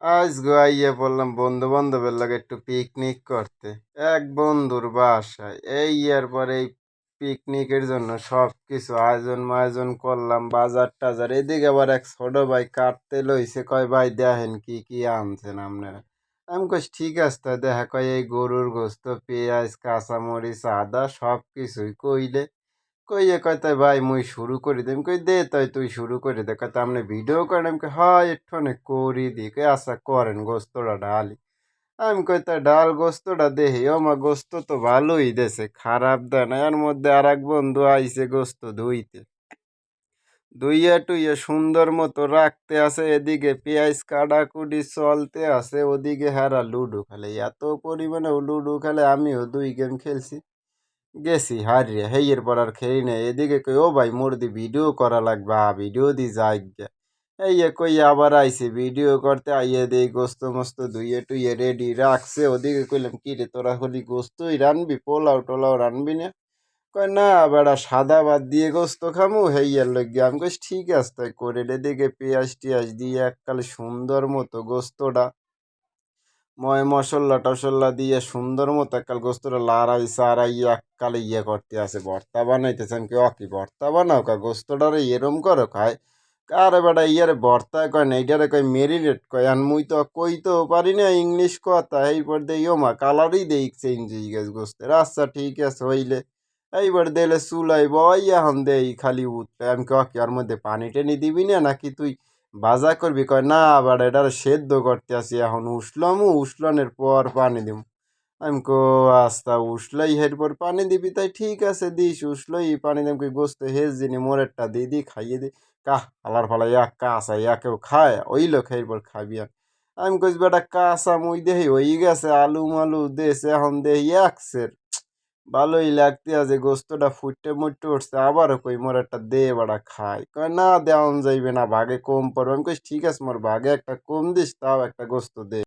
আজ আইয়ে বললাম বন্ধু বান্ধবের লাগে একটু পিকনিক করতে এক বন্ধুর বাসায় এই ইয়ার পরে এই পিকনিকের জন্য সব কিছু আয়োজন মায়োজন করলাম, বাজার টাজার। এদিকে আবার এক ছোট ভাই কাটতে লইছে, কয় ভাই দেখেন কি কি আনছেন আপনারা। আমি কই ঠিক আছে, তা দেখা, কয় এই গরুর গোস্ত, পেঁয়াজ, কাঁচামরিচ, আদা সব কিছুই কইলে। কইয়ে কয় তাই ভাই মুই শুরু করি দিই। আমি কই দে তাই তুই শুরু করে দে। কয় তা আপনি ভিডিও করেন? আমি কই হয় একটুখানি করি দি। কই আচ্ছা করেন, গোস্তটা ডালি। আমি কই তা ডাল গোস্তটা দেহি। ও মা, গোস্ত তো ভালোই দেছে, খারাপ দেয় না। এর মধ্যে আর এক বন্ধু আইছে গোস্ত ধুইতে, ধুইয়া টুইয়া সুন্দর মতো রাখতে আছে। এদিকে পেঁয়াজ কাটাকুটি চলতে আছে, ওদিকে হারা লুডো খেলে। এত পরিমাণে লুডো খেলে, আমিও 2 গেম খেলছি, গেছি হারিয়ে। হেইয়ের পর আর খেলি নাই। এদিকে কই ও ভাই মোর দি ভিডিও করা লাগবে, ভিডিও দি যাই গে। এই কই আবার আইছে ভিডিও করতে। আইয়ে দেই গোস্ত মস্ত ধুইয়ে টুইয়ে রেডি রাখছে। ওদিকে কইলাম কি রে, তোরা হলি গোস্তই রানবি, পোলাও টোলাও রানবি না? কয় না বেড়া, সাদা ভাত দিয়ে গোস্ত খামু, হেইয়ার লইগে। আমি কইস ঠিক আছে তাই করে। এদিকে পেঁয়াজ টিয়াজ দিয়ে এককালে সুন্দর মতো গোস্তটা ময় মশলা টসল্লা দিয়ে সুন্দর মতো একাল গোস্তটা লাড়াই সারাই এককালে করতে আছে, ভর্তা বানাইতেছেন কি অকি ভর্তা বানাও কা গোস্তটারে এরম করো খায়। আরে বেটা ইয়ারে ভর্তা কয় না, এইটারে কয় মেরিনেট কয়। আর মুই তো কইতেও পারি না ইংলিশ কথা। এইবার দেই ও মা, কালারই দেই চেঞ্জ হয়ে গেছে গোস্তের। আচ্ছা ঠিক আছে হইলে। এইবার দিলে চুলাই বই, এখন দেই খালি উঠতে। আমি কয় কি ওর মধ্যে পানি টেনি দিবি না নাকি তুই ভাজা করবি? কয় না আবার এটার সেদ্ধ করতে আসি, এখন উসলামু, উসলানের পর পানি দিব। আমি কো আস্তা উসলাই এরপর পানি দিবি? তাই ঠিক আছে দিস, উসলাই পানি দিম। কই গোস্ত হেজ দিনি মোরেরটা দিয়ে দি খাইয়ে দি। কাহ আলার ফালা এক কাঁচা কেউ খায়? ওই লোক এরপর খাবি আর। আমি কইস বেটা কাঁচা মুই দেহি হয়ে গেছে, আলু মালু দেশে এখন দেহি একসের ভালোই লাগতে আছে। গোস্তটা ফুটতে মুটতে উঠছে, আবারও কই মোর একটা দে বাড়া খাই। কয় না দেওয়ান যাইবে না, ভাগে কম পড়বে। আমি কইস ঠিক আছে মোর ভাগে একটা কম দিস, তাও একটা গোস্ত দে।